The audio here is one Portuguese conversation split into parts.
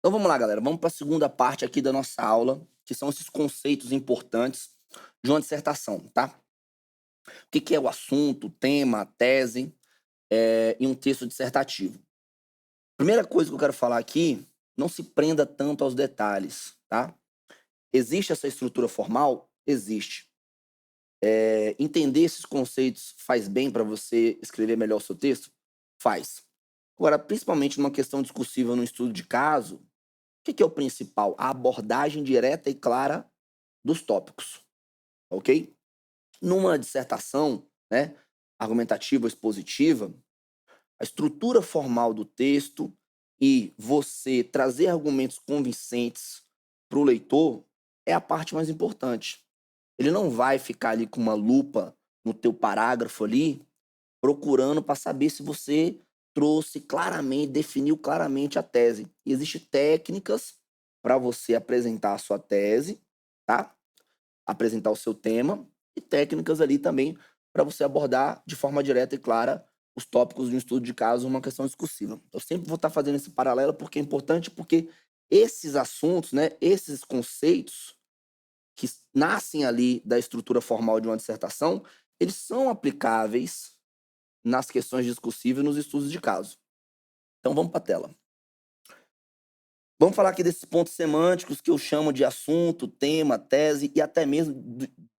Então vamos lá, galera. Vamos para a segunda parte aqui da nossa aula, que são esses conceitos importantes de uma dissertação, tá? O que é o assunto, o tema, a tese e um texto dissertativo. Primeira coisa que eu quero falar aqui, não se prenda tanto aos detalhes, tá? Existe essa estrutura formal? Existe. Entender esses conceitos faz bem para você escrever melhor o seu texto? Faz. Agora, principalmente numa questão discursiva, num estudo de caso, o que é o principal? A abordagem direta e clara dos tópicos, ok? Numa dissertação, né, argumentativa ou expositiva, a estrutura formal do texto e você trazer argumentos convincentes para o leitor é a parte mais importante. Ele não vai ficar ali com uma lupa no teu parágrafo ali, procurando para saber se você trouxe claramente, definiu claramente a tese. E existem técnicas para você apresentar a sua tese, tá? Apresentar o seu tema e técnicas ali também para você abordar de forma direta e clara os tópicos de um estudo de caso, uma questão discursiva. Eu sempre vou estar fazendo esse paralelo porque é importante, porque esses assuntos, né, esses conceitos que nascem ali da estrutura formal de uma dissertação, eles são aplicáveis nas questões discursivas e nos estudos de caso. Então vamos para a tela. Vamos falar aqui desses pontos semânticos que eu chamo de assunto, tema, tese e até mesmo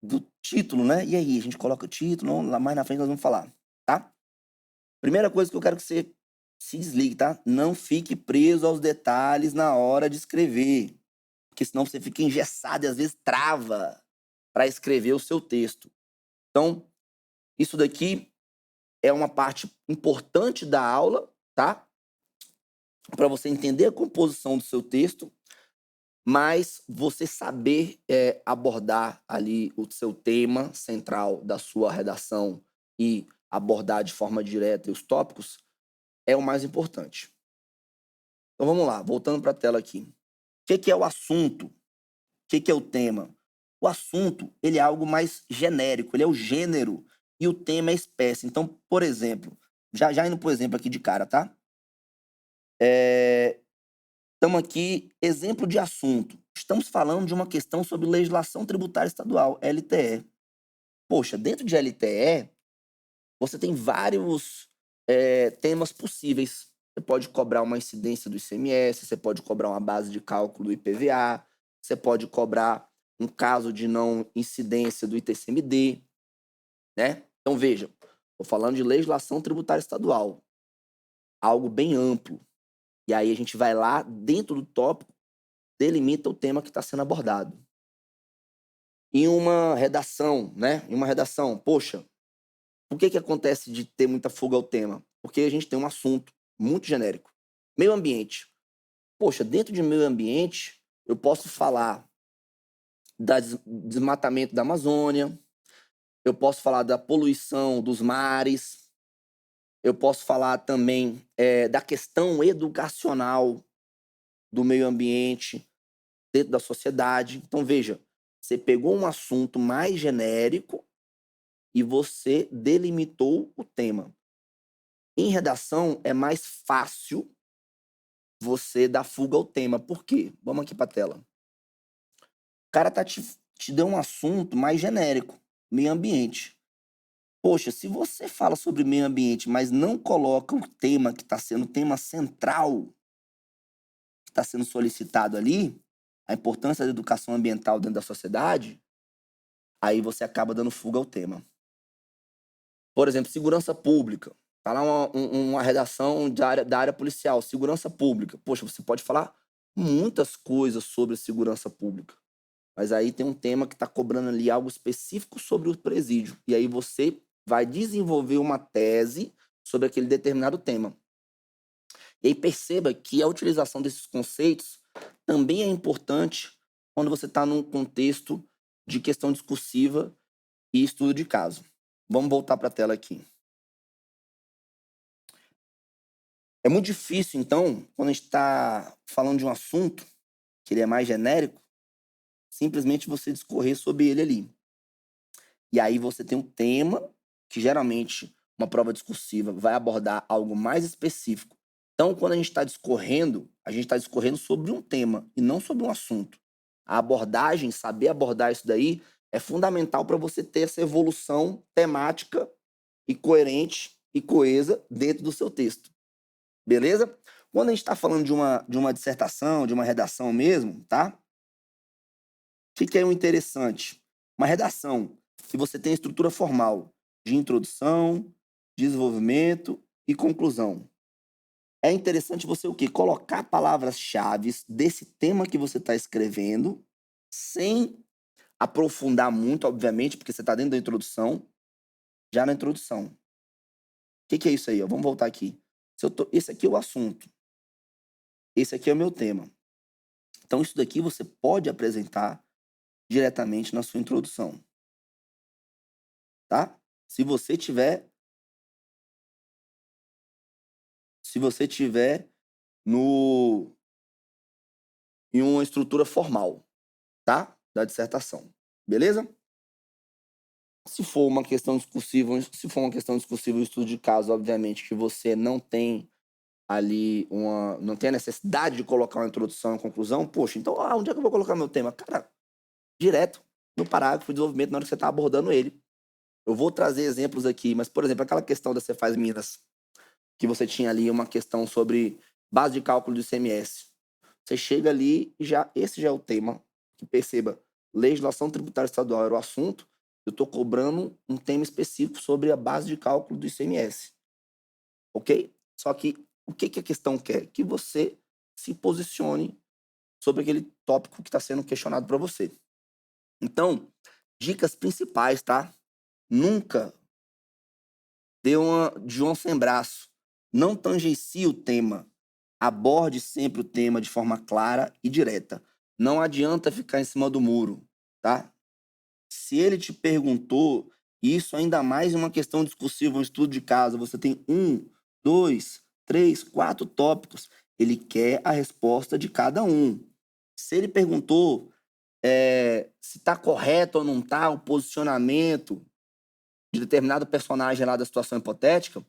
do título, né? E aí, a gente coloca o título, lá mais na frente nós vamos falar, tá? Primeira coisa que eu quero que você se desligue, tá? Não fique preso aos detalhes na hora de escrever, porque senão você fica engessado e às vezes trava para escrever o seu texto. Então, isso daqui é uma parte importante da aula, tá? Para você entender a composição do seu texto, mas você saber abordar ali o seu tema central da sua redação e abordar de forma direta os tópicos é o mais importante. Então vamos lá, voltando para a tela aqui. O que é o assunto? O que é o tema? O assunto ele é algo mais genérico, ele é o gênero e o tema é a espécie. Então, por exemplo, já indo por exemplo aqui de cara, tá? Estamos aqui, exemplo de assunto. Estamos falando de uma questão sobre legislação tributária estadual, LTE. Poxa, dentro de LTE, você tem vários temas possíveis. Você pode cobrar uma incidência do ICMS, você pode cobrar uma base de cálculo do IPVA, você pode cobrar um caso de não incidência do ITCMD, né? Então, veja, estou falando de legislação tributária estadual, algo bem amplo. E aí a gente vai lá, dentro do tópico, delimita o tema que está sendo abordado. Em uma redação, né? Em uma redação, poxa, por que acontece de ter muita fuga ao tema? Porque a gente tem um assunto muito genérico. Meio ambiente. Poxa, dentro de meio ambiente, eu posso falar do desmatamento da Amazônia, eu posso falar da poluição dos mares, eu posso falar também da questão educacional do meio ambiente dentro da sociedade. Então, veja, você pegou um assunto mais genérico e você delimitou o tema. Em redação, é mais fácil você dar fuga ao tema. Por quê? Vamos aqui para a tela. O cara te deu um assunto mais genérico, meio ambiente. Poxa, se você fala sobre meio ambiente, mas não coloca o tema que está sendo o tema central, que está sendo solicitado ali, a importância da educação ambiental dentro da sociedade, aí você acaba dando fuga ao tema. Por exemplo, segurança pública. Tá lá uma redação da área policial, segurança pública. Poxa, você pode falar muitas coisas sobre segurança pública, mas aí tem um tema que está cobrando ali algo específico sobre o presídio. E aí você vai desenvolver uma tese sobre aquele determinado tema. E aí perceba que a utilização desses conceitos também é importante quando você está num contexto de questão discursiva e estudo de caso. Vamos voltar para a tela aqui. É muito difícil, então, quando a gente está falando de um assunto, que ele é mais genérico, simplesmente você discorrer sobre ele ali. E aí você tem um tema, que geralmente uma prova discursiva vai abordar algo mais específico Então, quando a gente está discorrendo sobre um tema e não sobre um assunto. A abordagem, saber abordar isso daí, é fundamental para você ter essa evolução temática e coerente e coesa dentro do seu texto. Beleza? Quando a gente está falando de uma dissertação, de uma redação mesmo, tá? O que é o interessante? Uma redação, se você tem estrutura formal de introdução, desenvolvimento e conclusão. É interessante você o quê? Colocar palavras-chave desse tema que você está escrevendo, sem aprofundar muito, obviamente, porque você está dentro da introdução, já na introdução. O que é isso aí? Ó? Vamos voltar aqui. Esse aqui é o assunto. Esse aqui é o meu tema. Então, isso daqui você pode apresentar diretamente na sua introdução. Tá? Se você tiver no em uma estrutura formal, tá? Da dissertação. Beleza? Se for uma questão discursiva, um estudo de caso, obviamente que você não tem ali não tem a necessidade de colocar uma introdução e conclusão, poxa, então onde é que eu vou colocar meu tema? Cara, direto no parágrafo de desenvolvimento na hora que você está abordando ele. Eu vou trazer exemplos aqui, mas, por exemplo, aquela questão da Cefaz Minas, que você tinha ali uma questão sobre base de cálculo do ICMS. Você chega ali e esse já é o tema, que perceba, legislação tributária estadual era o assunto, eu estou cobrando um tema específico sobre a base de cálculo do ICMS. Ok? Só que o que a questão quer? Que você se posicione sobre aquele tópico que está sendo questionado para você. Então, dicas principais, tá? Nunca dê uma de João sem braço. Não tangencie o tema. Aborde sempre o tema de forma clara e direta. Não adianta ficar em cima do muro, tá? Se ele te perguntou, isso ainda mais uma questão discursiva, um estudo de caso, você tem 1, 2, 3, 4 tópicos. Ele quer a resposta de cada um. Se ele perguntou se está correto ou não está o posicionamento de determinado personagem lá da situação hipotética,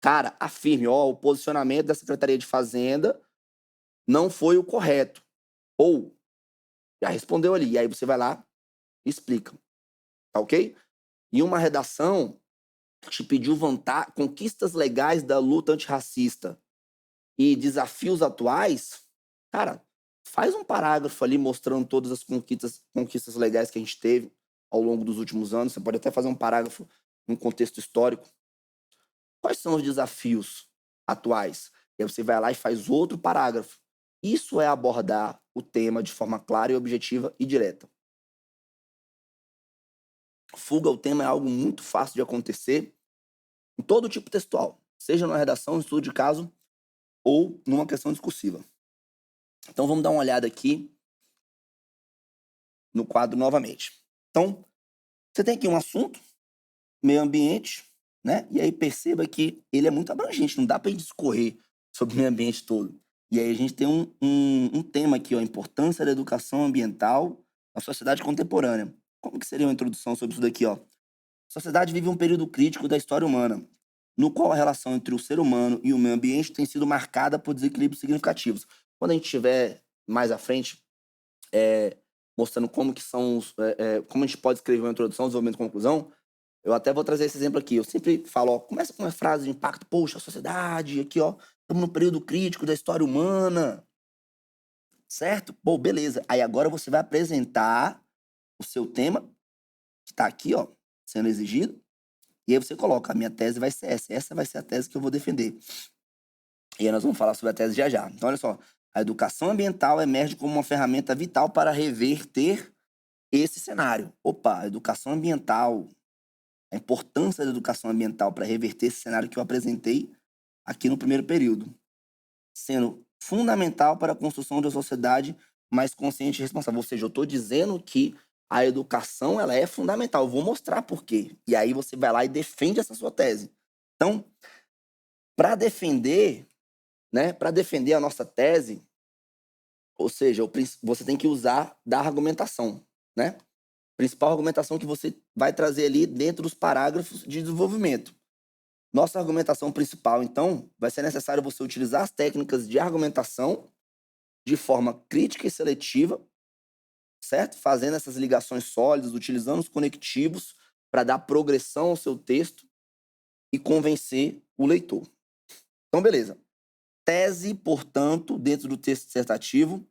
cara, afirme, o posicionamento da Secretaria de Fazenda não foi o correto. Ou, já respondeu ali. E aí você vai lá e explica. Tá ok? E uma redação te pediu conquistas legais da luta antirracista e desafios atuais, cara, faz um parágrafo ali mostrando todas as conquistas legais que a gente teve ao longo dos últimos anos. Você pode até fazer um parágrafo num contexto histórico. Quais são os desafios atuais? E aí você vai lá e faz outro parágrafo. Isso é abordar o tema de forma clara e objetiva e direta. Fuga ao tema é algo muito fácil de acontecer em todo tipo textual, seja numa redação, um estudo de caso ou numa questão discursiva. Então vamos dar uma olhada aqui no quadro novamente. Então, você tem aqui um assunto, meio ambiente, né? E aí perceba que ele é muito abrangente, não dá para discorrer sobre o meio ambiente todo. E aí a gente tem um tema aqui, a importância da educação ambiental na sociedade contemporânea. Como que seria uma introdução sobre isso daqui, ó? A sociedade vive um período crítico da história humana, no qual a relação entre o ser humano e o meio ambiente tem sido marcada por desequilíbrios significativos. Quando a gente estiver mais à frente, mostrando como que são como a gente pode escrever uma introdução, desenvolvimento e conclusão, eu até vou trazer esse exemplo aqui. Eu sempre falo, começa com uma frase de impacto, poxa, a sociedade, aqui, estamos num período crítico da história humana, certo? Pô, beleza. Aí agora você vai apresentar o seu tema, que está aqui, sendo exigido, e aí você coloca, a minha tese vai ser essa vai ser a tese que eu vou defender. E aí nós vamos falar sobre a tese já já. Então, olha só, a educação ambiental emerge como uma ferramenta vital para reverter esse cenário. Opa, a educação ambiental, a importância da educação ambiental para reverter esse cenário que eu apresentei aqui no primeiro período, sendo fundamental para a construção de uma sociedade mais consciente e responsável. Ou seja, eu estou dizendo que a educação ela é fundamental. Eu vou mostrar por quê. E aí você vai lá e defende essa sua tese. Então, para defender, né, para defender a nossa tese, ou seja, você tem que usar da argumentação, né? Principal argumentação que você vai trazer ali dentro dos parágrafos de desenvolvimento. Nossa argumentação principal, então, vai ser necessário você utilizar as técnicas de argumentação de forma crítica e seletiva, certo? Fazendo essas ligações sólidas, utilizando os conectivos para dar progressão ao seu texto e convencer o leitor. Então, beleza. Tese, portanto, dentro do texto dissertativo,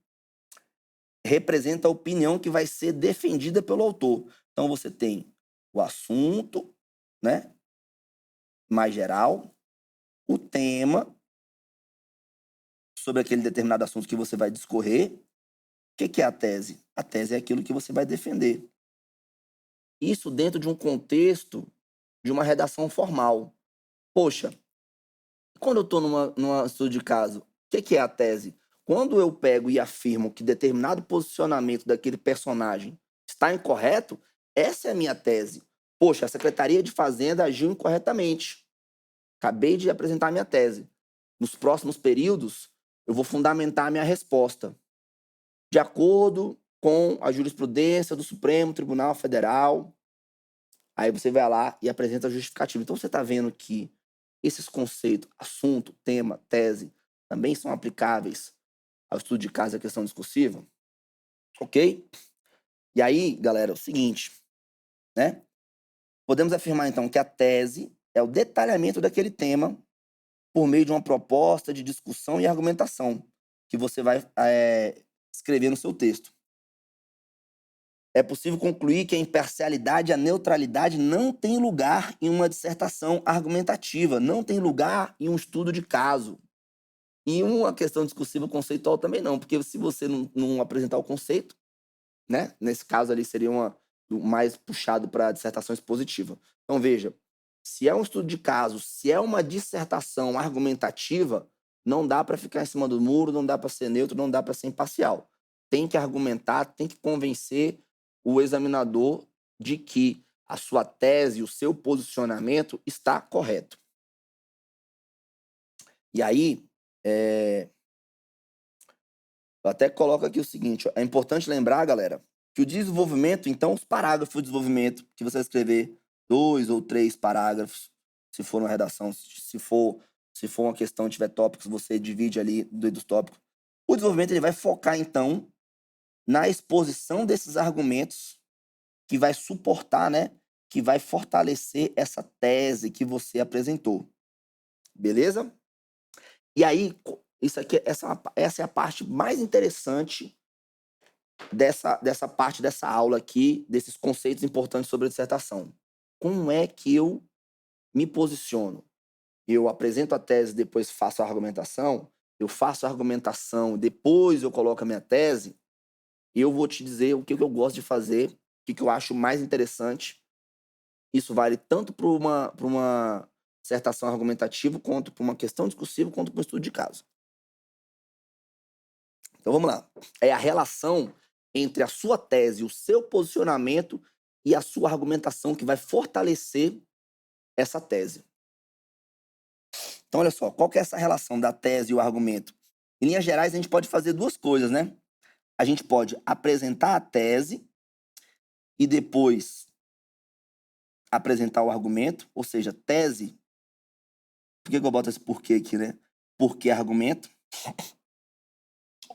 representa a opinião que vai ser defendida pelo autor. Então, você tem o assunto, né, mais geral, o tema sobre aquele determinado assunto que você vai discorrer. O que é a tese? A tese é aquilo que você vai defender. Isso dentro de um contexto de uma redação formal. Poxa, quando eu estou numa estudo de caso, o que é a tese? Quando eu pego e afirmo que determinado posicionamento daquele personagem está incorreto, essa é a minha tese. Poxa, a Secretaria de Fazenda agiu incorretamente. Acabei de apresentar a minha tese. Nos próximos períodos, eu vou fundamentar a minha resposta. De acordo com a jurisprudência do Supremo Tribunal Federal, aí você vai lá e apresenta a justificativa. Então, você está vendo que esses conceitos, assunto, tema, tese, também são aplicáveis ao estudo de caso e à questão discursiva, ok? E aí, galera, é o seguinte, né? Podemos afirmar, então, que a tese é o detalhamento daquele tema por meio de uma proposta de discussão e argumentação que você vai escrever no seu texto. É possível concluir que a imparcialidade e a neutralidade não têm lugar em uma dissertação argumentativa, não tem lugar em um estudo de caso. E uma questão discursiva conceitual também não, porque se você não apresentar o conceito, né? Nesse caso ali seria mais puxado para dissertação expositiva. Então veja, se é um estudo de caso, se é uma dissertação argumentativa, não dá para ficar em cima do muro, não dá para ser neutro, não dá para ser imparcial. Tem que argumentar, tem que convencer o examinador de que a sua tese, o seu posicionamento está correto. E aí, eu até coloco aqui o seguinte, ó, é importante lembrar, galera, que o desenvolvimento, então, os parágrafos de desenvolvimento, que você vai escrever 2 ou 3 parágrafos, se for uma redação, se for uma questão, tiver tópicos, você divide ali dos tópicos. O desenvolvimento ele vai focar, então, na exposição desses argumentos que vai suportar, né, que vai fortalecer essa tese que você apresentou. Beleza? E aí, essa é a parte mais interessante dessa parte dessa aula aqui, desses conceitos importantes sobre a dissertação. Como é que eu me posiciono? Eu apresento a tese, depois faço a argumentação, eu faço a argumentação, depois eu coloco a minha tese, e eu vou te dizer o que eu gosto de fazer, o que eu acho mais interessante. Isso vale tanto para uma dissertação argumentativa, quanto para uma questão discursiva, quanto para um estudo de caso. Então vamos lá. É a relação entre a sua tese, o seu posicionamento e a sua argumentação que vai fortalecer essa tese. Então olha só, qual que é essa relação da tese e o argumento? Em linhas gerais, a gente pode fazer duas coisas, né? A gente pode apresentar a tese e depois apresentar o argumento, ou seja, tese. Por que eu boto esse porquê aqui, né? Porque argumento.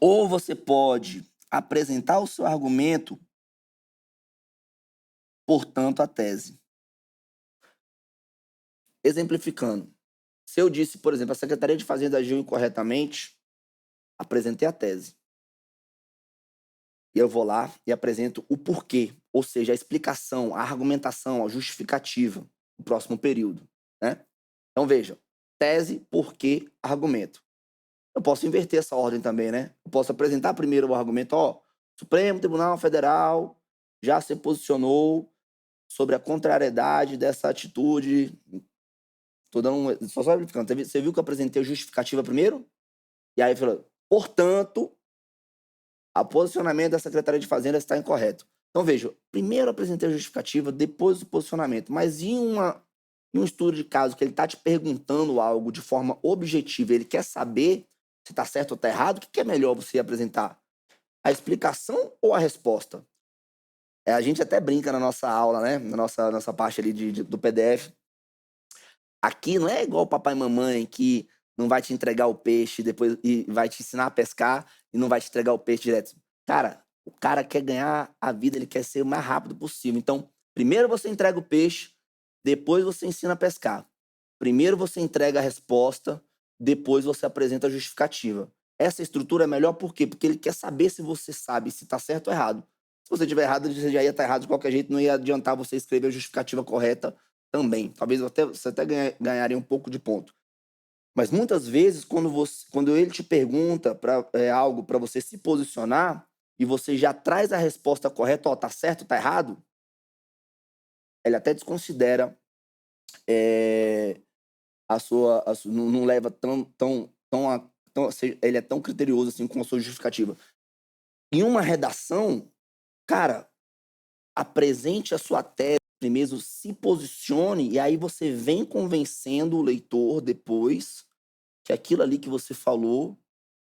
Ou você pode apresentar o seu argumento, portanto, a tese. Exemplificando, se eu disse, por exemplo, a Secretaria de Fazenda agiu incorretamente, apresentei a tese. E eu vou lá e apresento o porquê, ou seja, a explicação, a argumentação, a justificativa, no próximo período, né? Então veja, tese, porquê, argumento. Eu posso inverter essa ordem também, né? Eu posso apresentar primeiro o argumento, ó, Supremo Tribunal Federal já se posicionou sobre a contrariedade dessa atitude. Tô dando só simplificando. Você viu que eu apresentei a justificativa primeiro? E aí falou, portanto, o posicionamento da Secretaria de Fazenda está incorreto. Então veja, primeiro eu apresentei a justificativa, depois o posicionamento. Mas em um estudo de caso que ele está te perguntando algo de forma objetiva, ele quer saber se está certo ou está errado, o que é melhor você apresentar? A explicação ou a resposta? A gente até brinca na nossa aula, né? Na nossa parte ali do PDF. Aqui não é igual papai e mamãe que não vai te entregar o peixe depois e vai te ensinar a pescar e não vai te entregar o peixe direto. Cara, o cara quer ganhar a vida, ele quer ser o mais rápido possível. Então, primeiro você entrega o peixe, depois você ensina a pescar. Primeiro você entrega a resposta, depois você apresenta a justificativa. Essa estrutura é melhor por quê? Porque ele quer saber se você sabe se está certo ou errado. Se você estiver errado, você já ia estar errado de qualquer jeito, não ia adiantar você escrever a justificativa correta também. Talvez você até ganharia um pouco de ponto. Mas muitas vezes, quando ele te pergunta algo para você se posicionar e você já traz a resposta correta, ó, tá certo, tá errado, ele até desconsidera não leva ele é tão criterioso assim com a sua justificativa. Em uma redação, cara, apresente a sua tese primeiro, se posicione e aí você vem convencendo o leitor depois que aquilo ali que você falou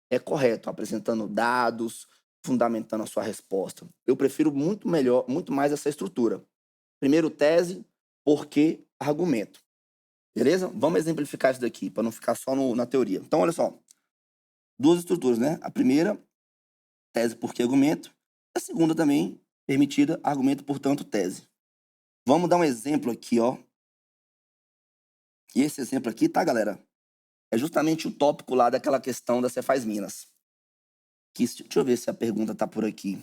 é correto, apresentando dados, fundamentando a sua resposta. Eu prefiro muito mais essa estrutura. Primeiro tese, porquê, argumento. Beleza? Vamos exemplificar isso daqui, para não ficar só na teoria. Então, olha só. Duas estruturas, né? A primeira, tese, porquê, argumento. A segunda também, permitida, argumento, portanto, tese. Vamos dar um exemplo aqui, ó. E esse exemplo aqui, tá, galera? É justamente o tópico lá daquela questão da Cefaz Minas. Deixa eu ver se a pergunta tá por aqui.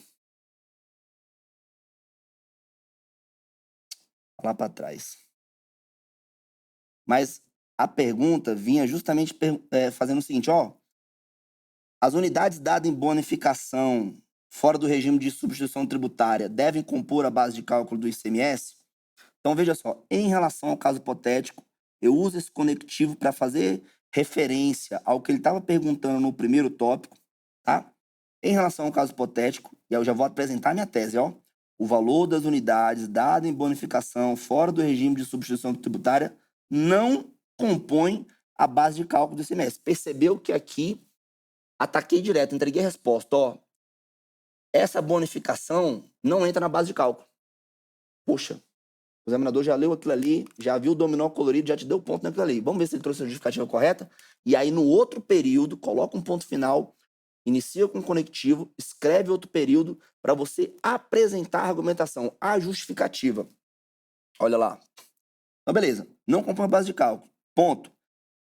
Lá para trás. Mas a pergunta vinha justamente fazendo o seguinte, ó. As unidades dadas em bonificação fora do regime de substituição tributária devem compor a base de cálculo do ICMS? Então, veja só, em relação ao caso hipotético, eu uso esse conectivo para fazer referência ao que ele estava perguntando no primeiro tópico, tá? Em relação ao caso hipotético, e eu já vou apresentar minha tese, ó. O valor das unidades dado em bonificação fora do regime de substituição tributária não compõe a base de cálculo do ICMS. Percebeu que aqui ataquei direto, entreguei a resposta, ó. Essa bonificação não entra na base de cálculo. Poxa, o examinador já leu aquilo ali, já viu o dominó colorido, já te deu ponto naquilo ali. Vamos ver se ele trouxe a justificativa correta. E aí, no outro período, coloca um ponto final, inicia com um conectivo, escreve outro período para você apresentar a argumentação, a justificativa. Olha lá. Então, beleza. Não compõe a base de cálculo. Ponto.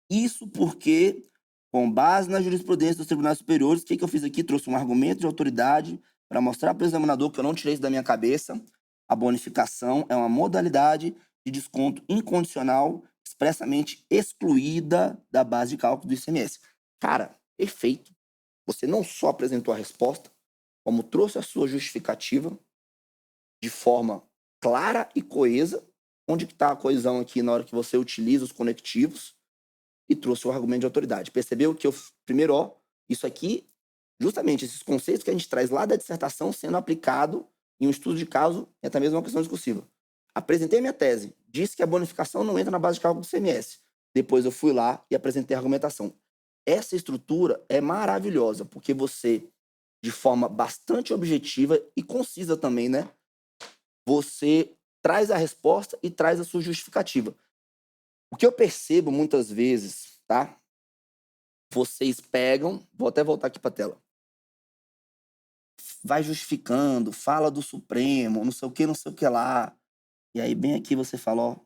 Isso porque, com base na jurisprudência dos tribunais superiores, o que eu fiz aqui? Trouxe um argumento de autoridade para mostrar para o examinador que eu não tirei isso da minha cabeça. A bonificação é uma modalidade de desconto incondicional expressamente excluída da base de cálculo do ICMS. Cara, perfeito. Você não só apresentou a resposta, como trouxe a sua justificativa de forma clara e coesa. Onde está a coesão aqui na hora que você utiliza os conectivos? E trouxe o argumento de autoridade. Percebeu que primeiro, ó, isso aqui, justamente esses conceitos que a gente traz lá da dissertação sendo aplicado em um estudo de caso e até mesmo uma questão discursiva. Apresentei a minha tese, disse que a bonificação não entra na base de cálculo do CMS. Depois eu fui lá e apresentei a argumentação. Essa estrutura é maravilhosa, porque você, de forma bastante objetiva e concisa também, né? Você traz a resposta e traz a sua justificativa. O que eu percebo muitas vezes, tá? Vocês pegam, vou até voltar aqui para a tela. Vai justificando, fala do Supremo, não sei o que lá. E aí bem aqui você fala,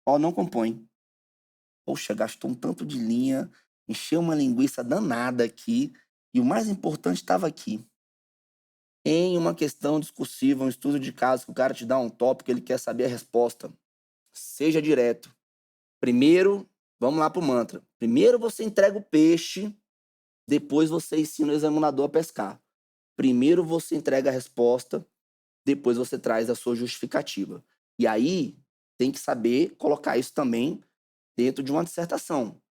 ó, não compõe. Poxa, gastou um tanto de linha, encheu uma linguiça danada aqui, e o mais importante estava aqui. Em uma questão discursiva, um estudo de caso, que o cara te dá um tópico, ele quer saber a resposta. Seja direto. Primeiro, vamos lá pro mantra. Primeiro você entrega o peixe, depois você ensina o examinador a pescar. Primeiro você entrega a resposta, depois você traz a sua justificativa. E aí tem que saber colocar isso também dentro de uma dissertação.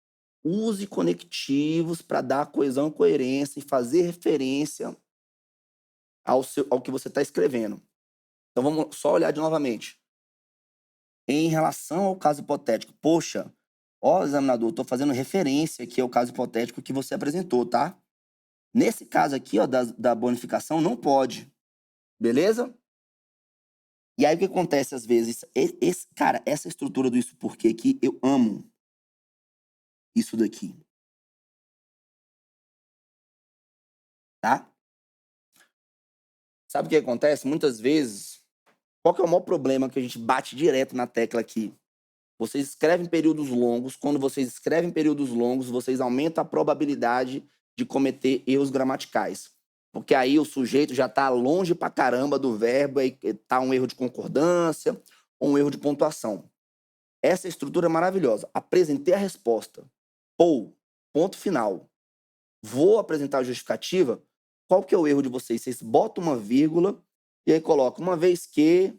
Use conectivos para dar coesão e coerência e fazer referência ao que você está escrevendo. Então vamos só olhar de novamente. Em relação ao caso hipotético, poxa, ó, examinador, estou fazendo referência aqui ao caso hipotético que você apresentou, tá? Nesse caso aqui, ó, da bonificação, não pode. Beleza? E aí o que acontece às vezes? Cara, essa estrutura do isso porque aqui, eu amo isso daqui, tá? Sabe o que acontece? Muitas vezes, qual que é o maior problema que a gente bate direto na tecla aqui? Vocês escrevem períodos longos, quando vocês escrevem períodos longos, vocês aumentam a probabilidade de cometer erros gramaticais. Porque aí o sujeito já está longe pra caramba do verbo, aí tá um erro de concordância ou um erro de pontuação. Essa estrutura é maravilhosa. Apresentei a resposta. Ou, ponto final. Vou apresentar a justificativa. Qual que é o erro de vocês? Vocês botam uma vírgula e aí colocam uma vez que,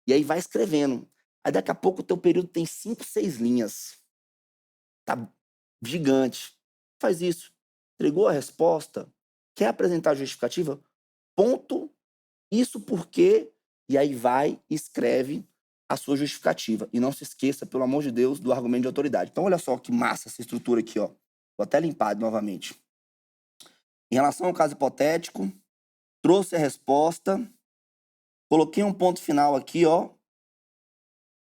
e aí vai escrevendo. Aí daqui a pouco o teu período tem 5, 6 linhas. Tá gigante. Faz isso. Entregou a resposta. Quer apresentar a justificativa? Ponto. Isso porque. E aí vai e escreve a sua justificativa. E não se esqueça, pelo amor de Deus, do argumento de autoridade. Então, olha só que massa essa estrutura aqui, ó. Vou até limpar novamente. Em relação ao caso hipotético, trouxe a resposta, coloquei um ponto final aqui, ó.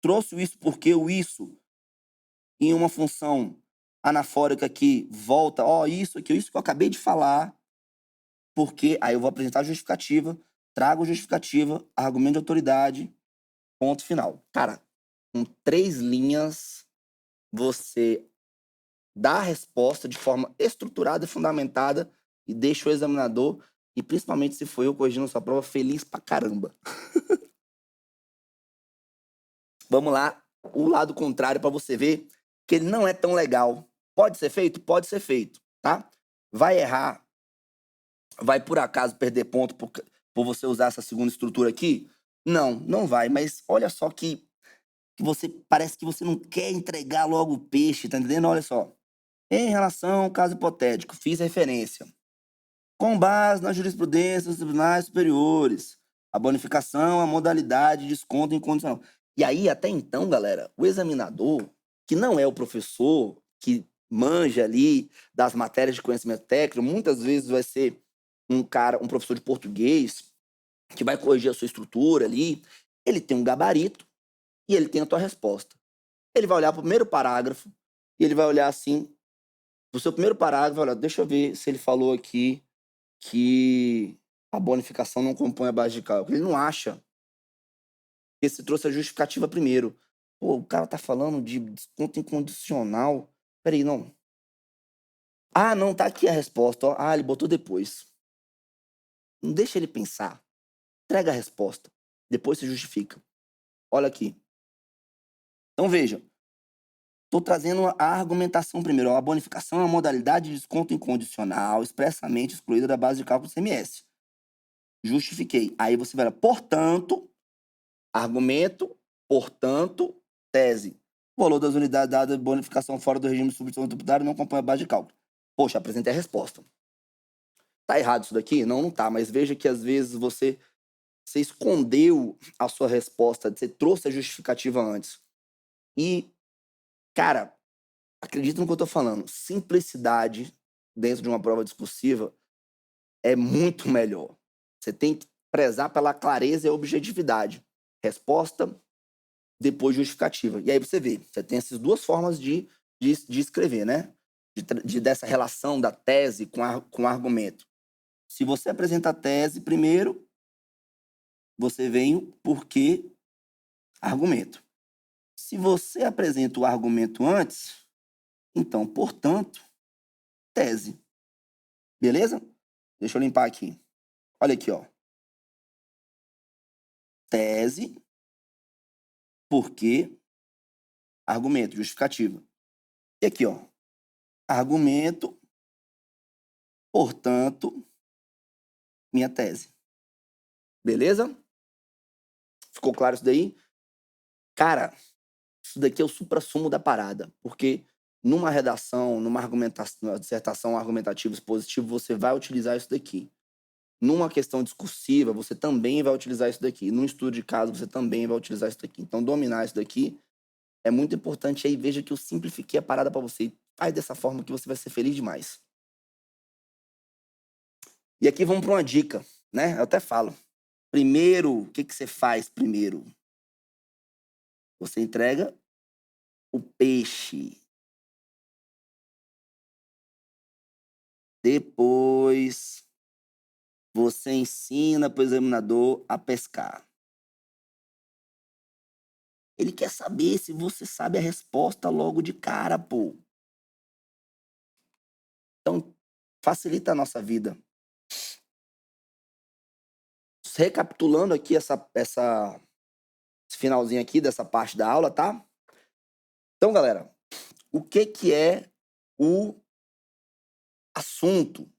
Trouxe o isso porque o isso em uma função anafórica que volta, ó, isso aqui, isso que eu acabei de falar, porque aí eu vou apresentar a justificativa, trago justificativa, argumento de autoridade, ponto final. Cara, com 3 linhas, você dá a resposta de forma estruturada e fundamentada e deixa o examinador, e principalmente se for eu corrigindo sua prova, feliz pra caramba. Vamos lá, o lado contrário para você ver que ele não é tão legal. Pode ser feito? Pode ser feito, tá? Vai errar, vai por acaso perder ponto por você usar essa segunda estrutura aqui? Não, não vai, mas olha só que você parece que você não quer entregar logo o peixe, tá entendendo? Olha só. Em relação ao caso hipotético, fiz referência. Com base na jurisprudência dos tribunais superiores, a bonificação, a modalidade de desconto incondicional. E aí, até então, galera, o examinador, que não é o professor, que manja ali das matérias de conhecimento técnico, muitas vezes vai ser um professor de português, que vai corrigir a sua estrutura ali, ele tem um gabarito e ele tem a tua resposta. Ele vai olhar para o primeiro parágrafo e ele vai olhar assim, no seu primeiro parágrafo, olha, deixa eu ver se ele falou aqui que a bonificação não compõe a base de cálculo. Ele não acha. Esse trouxe a justificativa primeiro. Pô, o cara tá falando de desconto incondicional. Peraí, não. Ah, não, tá aqui a resposta. Ó. Ah, ele botou depois. Não deixa ele pensar. Entrega a resposta. Depois se justifica. Olha aqui. Então veja. Estou trazendo a argumentação primeiro. Ó, a bonificação é uma modalidade de desconto incondicional expressamente excluída da base de cálculo do CMS. Justifiquei. Aí você vai lá, portanto, argumento, portanto, tese. O valor das unidades dadas de bonificação fora do regime de substituição tributária não acompanha a base de cálculo. Poxa, apresentei a resposta. Tá errado isso daqui? Não, não tá. Mas veja que às vezes você escondeu a sua resposta, você trouxe a justificativa antes. E, cara, acredita no que eu tô falando. Simplicidade dentro de uma prova discursiva é muito melhor. Você tem que prezar pela clareza e a objetividade. Resposta, depois justificativa. E aí você vê, você tem essas duas formas de escrever, né? Dessa relação da tese com o argumento. Se você apresenta a tese primeiro, você vem o porquê argumento. Se você apresenta o argumento antes, então, portanto, tese. Beleza? Deixa eu limpar aqui. Olha aqui, ó. Tese, porquê, argumento, justificativa. E aqui, ó. Argumento, portanto, minha tese. Beleza? Ficou claro isso daí? Cara, isso daqui é o suprassumo da parada, porque numa redação, numa argumentação, numa dissertação argumentativa expositiva, você vai utilizar isso daqui. Numa questão discursiva, você também vai utilizar isso daqui. Num estudo de caso, você também vai utilizar isso daqui. Então, dominar isso daqui é muito importante. Aí veja que eu simplifiquei a parada para você. Faz dessa forma que você vai ser feliz demais. E aqui vamos para uma dica, né? Eu até falo. Primeiro, o que que você faz primeiro? Você entrega o peixe. Depois, você ensina para o examinador a pescar. Ele quer saber se você sabe a resposta logo de cara, pô. Então, facilita a nossa vida. Recapitulando aqui esse finalzinho aqui dessa parte da aula, tá? Então, galera, o que que é o assunto?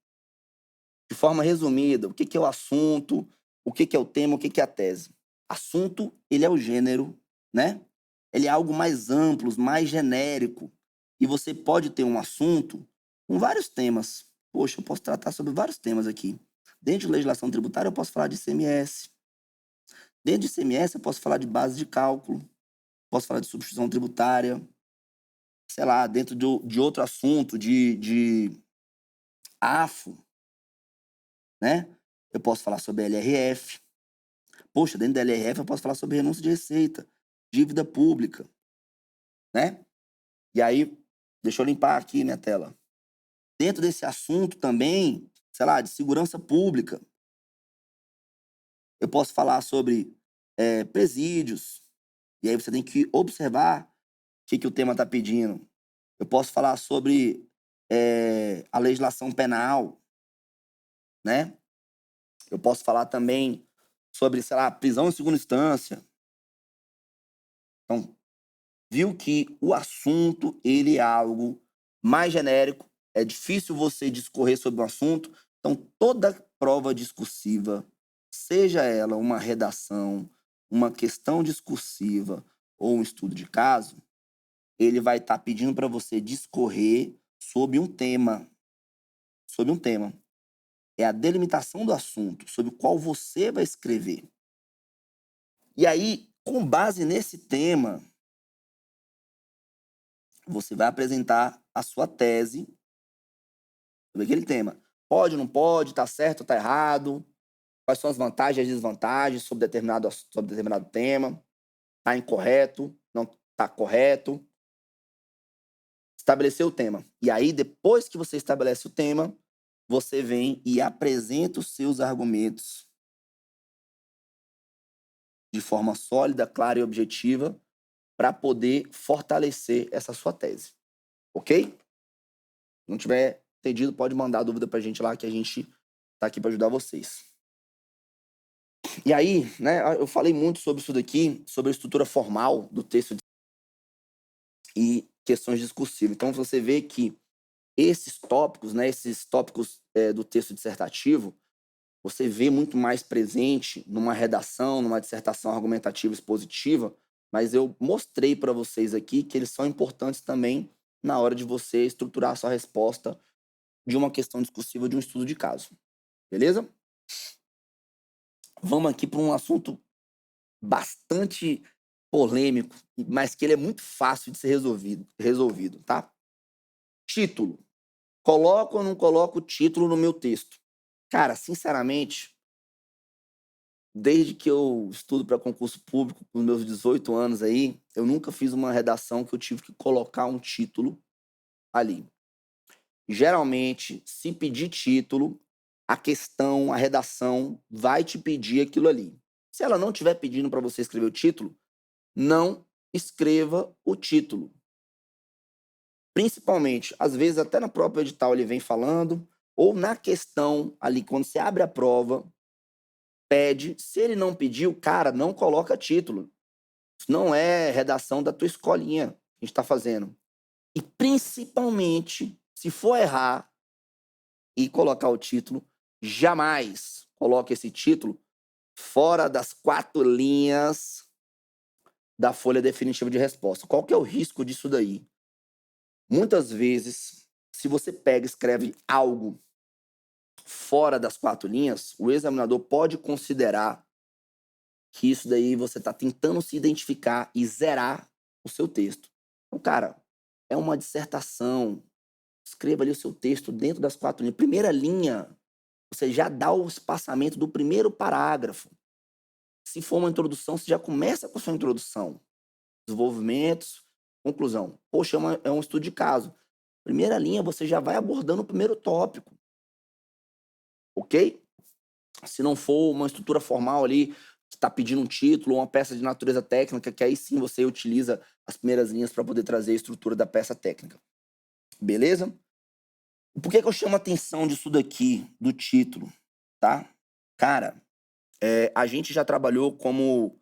De forma resumida, o que que é o assunto? O que que é o tema? O que que é a tese? Assunto, ele é o gênero, né? Ele é algo mais amplo, mais genérico. E você pode ter um assunto com vários temas. Poxa, eu posso tratar sobre vários temas aqui. Dentro de legislação tributária, eu posso falar de ICMS. Dentro de ICMS, eu posso falar de base de cálculo. Posso falar de substituição tributária. Sei lá, dentro de outro assunto, de AFO, né? Eu posso falar sobre LRF. Poxa, dentro da LRF eu posso falar sobre renúncia de receita, dívida pública, né? E aí, deixa eu limpar aqui minha tela. Dentro desse assunto também, sei lá, de segurança pública, eu posso falar sobre presídios, e aí você tem que observar o que, que o tema está pedindo. Eu posso falar sobre a legislação penal, né? Eu posso falar também sobre, sei lá, prisão em segunda instância. Então, viu que o assunto, ele é algo mais genérico, é difícil você discorrer sobre um assunto, então toda prova discursiva, seja ela uma redação, uma questão discursiva ou um estudo de caso, ele vai estar pedindo para você discorrer sobre um tema, sobre um tema. É a delimitação do assunto, sobre o qual você vai escrever. E aí, com base nesse tema, você vai apresentar a sua tese sobre aquele tema. Pode, não pode, tá certo, tá errado, quais são as vantagens e as desvantagens sobre determinado tema, tá incorreto, não tá correto. Estabelecer o tema. E aí, depois que você estabelece o tema, você vem e apresenta os seus argumentos de forma sólida, clara e objetiva para poder fortalecer essa sua tese. Ok? Se não tiver entendido, pode mandar dúvida para a gente lá que a gente tá aqui para ajudar vocês. E aí, né, eu falei muito sobre isso daqui, sobre a estrutura formal do texto e questões discursivas. Então, você vê que esses tópicos, né, do texto dissertativo, você vê muito mais presente numa redação, numa dissertação argumentativa expositiva, mas eu mostrei para vocês aqui que eles são importantes também na hora de você estruturar a sua resposta de uma questão discursiva de um estudo de caso. Beleza? Vamos aqui para um assunto bastante polêmico, mas que ele é muito fácil de ser resolvido, tá? Título. Coloco ou não coloco o título no meu texto? Cara, sinceramente, desde que eu estudo para concurso público, com meus 18 anos aí, eu nunca fiz uma redação que eu tive que colocar um título ali. Geralmente, se pedir título, a questão, a redação vai te pedir aquilo ali. Se ela não estiver pedindo para você escrever o título, não escreva o título. Principalmente, às vezes até na própria edital ele vem falando, ou na questão ali, quando você abre a prova, pede. Se ele não pediu, cara, não coloca título. Isso não é redação da tua escolinha que a gente está fazendo. E principalmente, se for errar e colocar o título, jamais coloque esse título fora das 4 linhas da folha definitiva de resposta. Qual que é o risco disso daí? Muitas vezes, se você pega e escreve algo fora das 4 linhas, o examinador pode considerar que isso daí você está tentando se identificar e zerar o seu texto. Então, cara, é uma dissertação. Escreva ali o seu texto dentro das 4 linhas. Primeira linha, você já dá o espaçamento do primeiro parágrafo. Se for uma introdução, você já começa com a sua introdução. Desenvolvimentos, conclusão. Poxa, é um estudo de caso. Primeira linha, você já vai abordando o primeiro tópico, ok? Se não for uma estrutura formal ali, que está pedindo um título ou uma peça de natureza técnica, que aí sim você utiliza as primeiras linhas para poder trazer a estrutura da peça técnica. Beleza? Por que eu chamo a atenção disso daqui, do título, tá? Cara, a gente já trabalhou como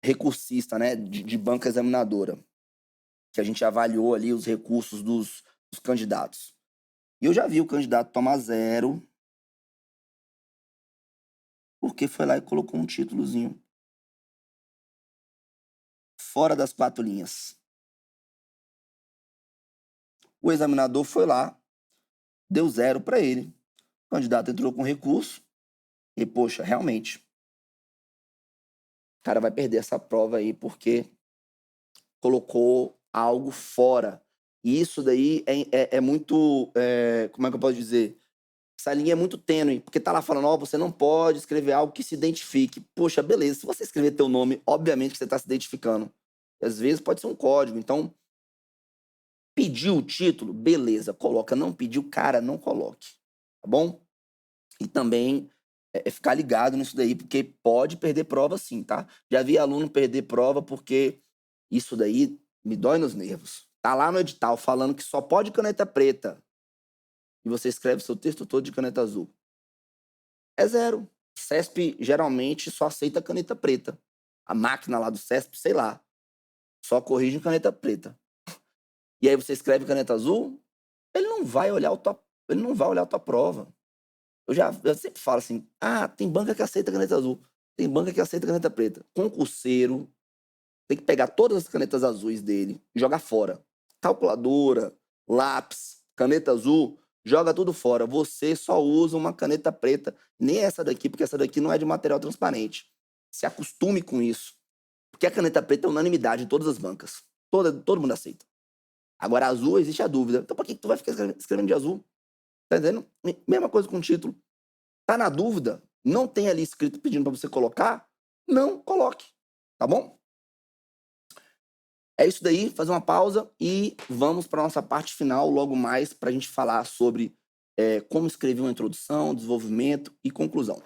recursista, né, de banca examinadora, que a gente avaliou ali os recursos dos candidatos. E eu já vi o candidato tomar 0, porque foi lá e colocou um títulozinho fora das 4 linhas. O examinador foi lá, deu 0 para ele. O candidato entrou com recurso e, poxa, realmente, o cara vai perder essa prova aí porque colocou algo fora. E isso daí é muito, como é que eu posso dizer? Essa linha é muito tênue, porque tá lá falando, ó, você não pode escrever algo que se identifique. Poxa, beleza, se você escrever teu nome, obviamente que você tá se identificando. E às vezes pode ser um código, então pediu o título, beleza, coloca. Não pediu, cara, não coloque, tá bom? E também ficar ligado nisso daí, porque pode perder prova sim, tá? Já vi aluno perder prova porque isso daí me dói nos nervos. Tá lá no edital falando que só pode caneta preta e você escreve seu texto todo de caneta azul. É 0. CESP geralmente só aceita caneta preta. A máquina lá do CESP, sei lá, só corrige em caneta preta. E aí você escreve caneta azul, ele não vai olhar a tua prova. Eu sempre falo assim: "Ah, tem banca que aceita caneta azul, tem banca que aceita caneta preta". Concurseiro tem que pegar todas as canetas azuis dele e jogar fora. Calculadora, lápis, caneta azul, joga tudo fora. Você só usa uma caneta preta, nem essa daqui, porque essa daqui não é de material transparente. Se acostume com isso, porque a caneta preta é unanimidade em todas as bancas. Todo mundo aceita. Agora, azul, existe a dúvida. Então, por que tu vai ficar escrevendo de azul? Tá entendendo? Mesma coisa com o título. Tá na dúvida? Não tem ali escrito pedindo para você colocar? Não coloque. Tá bom? É isso daí, fazer uma pausa e vamos para nossa parte final logo mais para a gente falar sobre como escrever uma introdução, desenvolvimento e conclusão.